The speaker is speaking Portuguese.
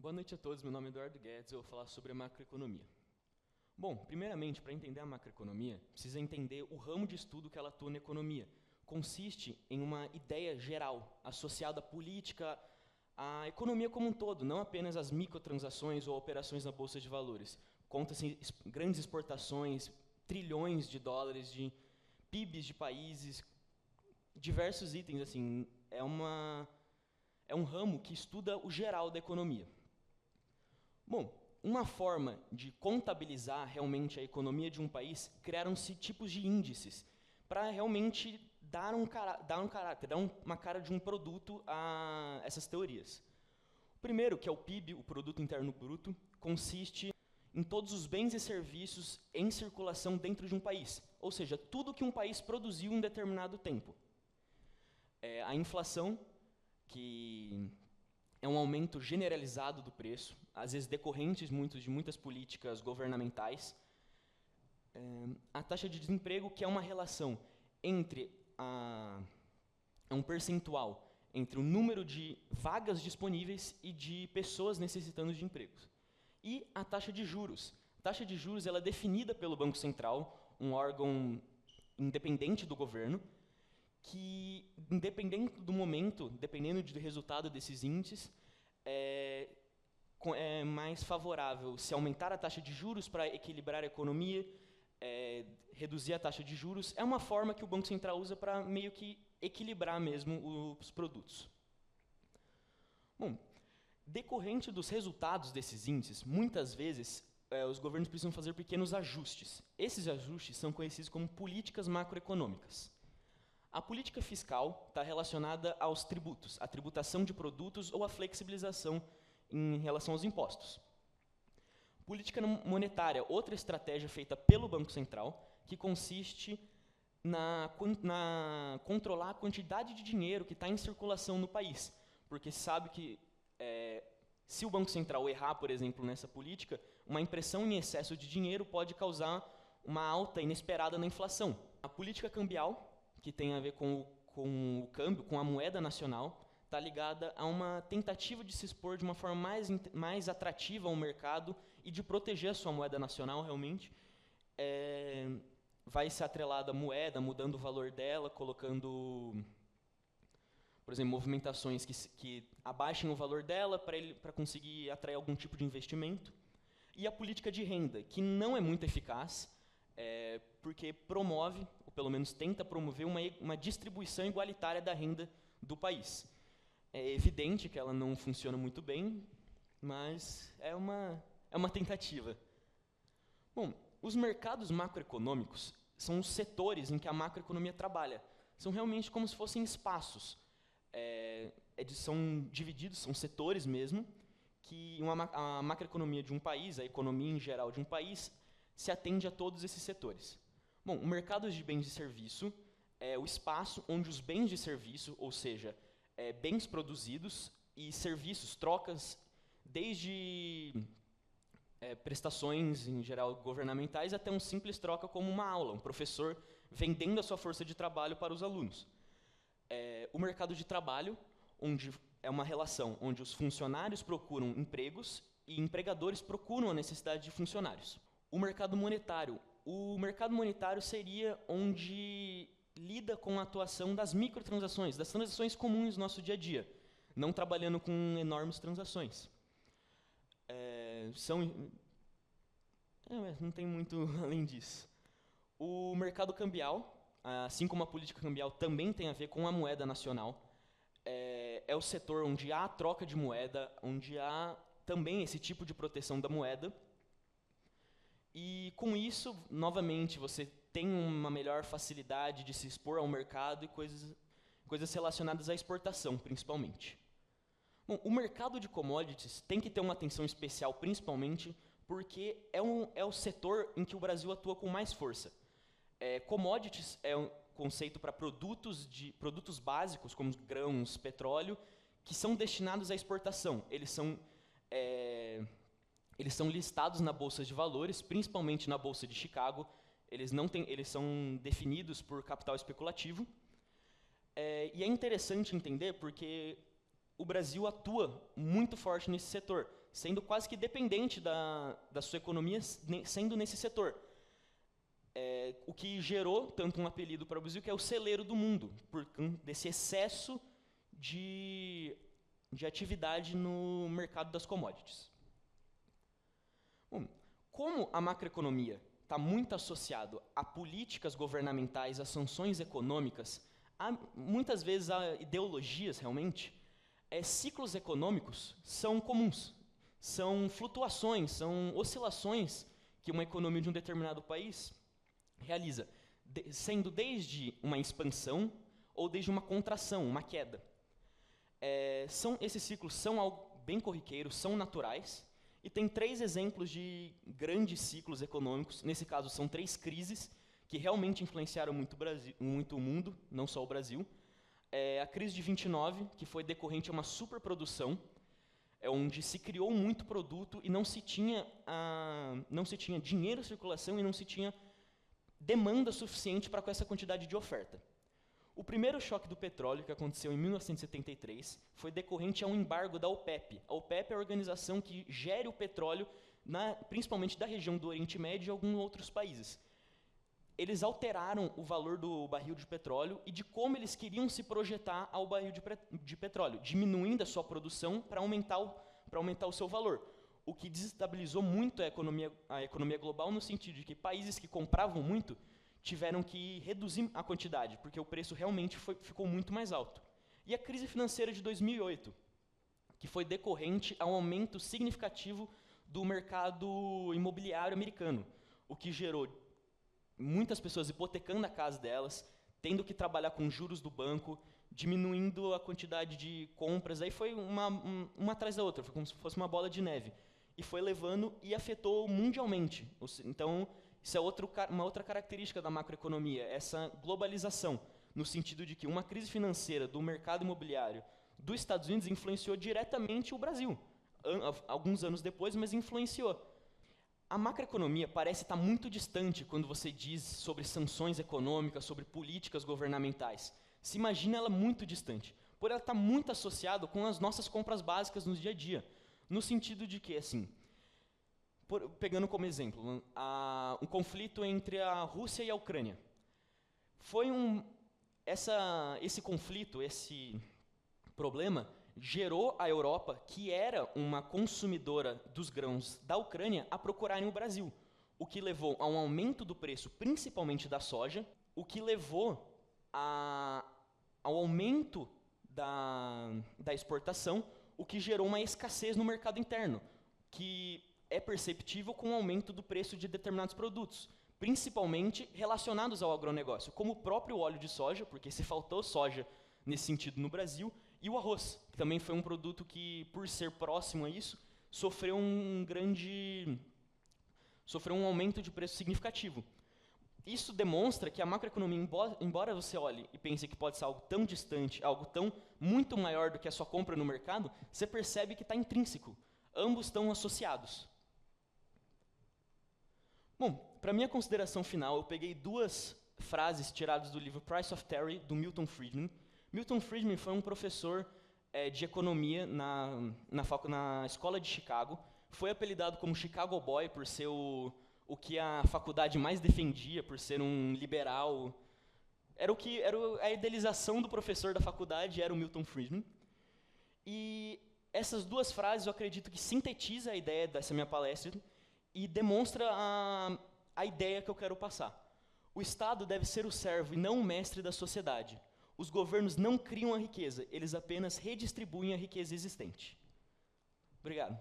Boa noite a todos, meu nome é Eduardo Guedes, eu vou falar sobre a macroeconomia. Bom, primeiramente, para entender a macroeconomia, precisa entender o ramo de estudo que ela atua na economia. Consiste em uma ideia geral, associada à política, à economia como um todo, não apenas às microtransações ou operações na bolsa de valores. Conta-se grandes exportações, trilhões de dólares, de PIBs de países, diversos itens, assim, é um ramo que estuda o geral da economia. Bom, uma forma de contabilizar realmente a economia de um país, criaram-se tipos de índices para realmente dar uma cara de um produto a essas teorias. O primeiro, que é o PIB, o Produto Interno Bruto, consiste em todos os bens e serviços em circulação dentro de um país, ou seja, tudo que um país produziu em determinado tempo. A inflação, que é um aumento generalizado do preço, às vezes decorrentes de muitas políticas governamentais. A taxa de desemprego, que é uma relação entre um percentual entre o número de vagas disponíveis e de pessoas necessitando de empregos. E a taxa de juros. A taxa de juros ela é definida pelo Banco Central, um órgão independente do governo, que, independente do momento, dependendo do resultado desses índices, é mais favorável se aumentar a taxa de juros para equilibrar a economia, reduzir a taxa de juros. É uma forma que o Banco Central usa para meio que equilibrar mesmo os produtos. Bom, decorrente dos resultados desses índices, muitas vezes os governos precisam fazer pequenos ajustes. Esses ajustes são conhecidos como políticas macroeconômicas. A política fiscal está relacionada aos tributos, à tributação de produtos ou à flexibilização em relação aos impostos. Política monetária, outra estratégia feita pelo Banco Central, que consiste na controlar a quantidade de dinheiro que está em circulação no país, porque sabe que se o Banco Central errar, por exemplo, nessa política, uma impressão em excesso de dinheiro pode causar uma alta inesperada na inflação. A política cambial, que tem a ver com o câmbio, com a moeda nacional, está ligada a uma tentativa de se expor de uma forma mais atrativa ao mercado e de proteger a sua moeda nacional, realmente. Vai ser atrelada à moeda, mudando o valor dela, colocando, por exemplo, movimentações que abaixem o valor dela para conseguir atrair algum tipo de investimento. E a política de renda, que não é muito eficaz, porque promove, ou pelo menos tenta promover, uma distribuição igualitária da renda do país. É evidente que ela não funciona muito bem, mas é uma tentativa. Bom, os mercados macroeconômicos são os setores em que a macroeconomia trabalha. São realmente como se fossem espaços. São divididos, são setores mesmo, que a macroeconomia de um país, a economia em geral de um país, se atende a todos esses setores. Bom, o mercado de bens e serviço é o espaço onde os bens de serviço, ou seja, bens produzidos e serviços, trocas, desde prestações, em geral, governamentais, até uma simples troca como uma aula, um professor vendendo a sua força de trabalho para os alunos. O mercado de trabalho, onde é uma relação onde os funcionários procuram empregos e empregadores procuram a necessidade de funcionários. O mercado monetário seria onde lida com a atuação das microtransações, das transações comuns do nosso dia a dia, não trabalhando com enormes transações. Não tem muito além disso. O mercado cambial, assim como a política cambial, também tem a ver com a moeda nacional. É o setor onde há a troca de moeda, onde há também esse tipo de proteção da moeda. E com isso, novamente, você tem uma melhor facilidade de se expor ao mercado e coisas relacionadas à exportação, principalmente. Bom, o mercado de commodities tem que ter uma atenção especial, principalmente porque é o setor em que o Brasil atua com mais força. Commodities é um conceito para produtos básicos, como grãos, petróleo, que são destinados à exportação. Eles são listados na Bolsa de Valores, principalmente na Bolsa de Chicago. Eles são definidos por capital especulativo. E é interessante entender porque o Brasil atua muito forte nesse setor, sendo quase que dependente da sua economia sendo nesse setor. O que gerou tanto um apelido para o Brasil, que é o celeiro do mundo, por desse excesso de atividade no mercado das commodities. Bom, como a macroeconomia está muito associado a políticas governamentais, a sanções econômicas, muitas vezes a ideologias realmente, ciclos econômicos são comuns, são flutuações, são oscilações que uma economia de um determinado país realiza, sendo desde uma expansão ou desde uma contração, uma queda. Esses ciclos são algo bem corriqueiro, são naturais, e tem 3 exemplos de grandes ciclos econômicos, nesse caso são 3 crises, que realmente influenciaram muito o mundo, não só o Brasil. A crise de 29, que foi decorrente a uma superprodução, onde se criou muito produto e não se tinha dinheiro em circulação e não se tinha demanda suficiente para com essa quantidade de oferta. O primeiro choque do petróleo, que aconteceu em 1973, foi decorrente a um embargo da OPEP. A OPEP é a organização que gere o petróleo, principalmente da região do Oriente Médio e alguns outros países. Eles alteraram o valor do barril de petróleo e de como eles queriam se projetar ao barril de petróleo, diminuindo a sua produção para aumentar o seu valor, o que desestabilizou muito a economia global, no sentido de que países que compravam muito tiveram que reduzir a quantidade, porque o preço realmente ficou muito mais alto. E a crise financeira de 2008, que foi decorrente a um aumento significativo do mercado imobiliário americano, o que gerou muitas pessoas hipotecando a casa delas, tendo que trabalhar com juros do banco, diminuindo a quantidade de compras. Aí foi uma atrás da outra, foi como se fosse uma bola de neve. E foi levando e afetou mundialmente. Então, isso é uma outra característica da macroeconomia, essa globalização, no sentido de que uma crise financeira do mercado imobiliário dos Estados Unidos influenciou diretamente o Brasil, alguns anos depois, mas influenciou. A macroeconomia parece estar muito distante quando você diz sobre sanções econômicas, sobre políticas governamentais. Se imagina ela muito distante, por ela estar muito associada com as nossas compras básicas no dia a dia, no sentido de que, assim, pegando como exemplo, um conflito entre a Rússia e a Ucrânia. Esse conflito, esse problema, gerou a Europa, que era uma consumidora dos grãos da Ucrânia, a procurarem o Brasil, o que levou a um aumento do preço, principalmente da soja, o que levou ao aumento da exportação, o que gerou uma escassez no mercado interno, que é perceptível com o aumento do preço de determinados produtos, principalmente relacionados ao agronegócio, como o próprio óleo de soja, porque se faltou soja nesse sentido no Brasil, e o arroz, que também foi um produto que, por ser próximo a isso, sofreu um aumento de preço significativo. Isso demonstra que a macroeconomia, embora você olhe e pense que pode ser algo tão distante, algo tão muito maior do que a sua compra no mercado, você percebe que está intrínseco. Ambos estão associados. Bom, para minha consideração final, eu peguei 2 frases tiradas do livro Price of Terry, do Milton Friedman. Milton Friedman foi um professor de economia na escola de Chicago. Foi apelidado como Chicago Boy por ser o que a faculdade mais defendia, por ser um liberal. Era a idealização do professor da faculdade, era o Milton Friedman. E essas 2 frases eu acredito que sintetiza a ideia dessa minha palestra e demonstra a ideia que eu quero passar. O Estado deve ser o servo e não o mestre da sociedade. Os governos não criam a riqueza, eles apenas redistribuem a riqueza existente. Obrigado.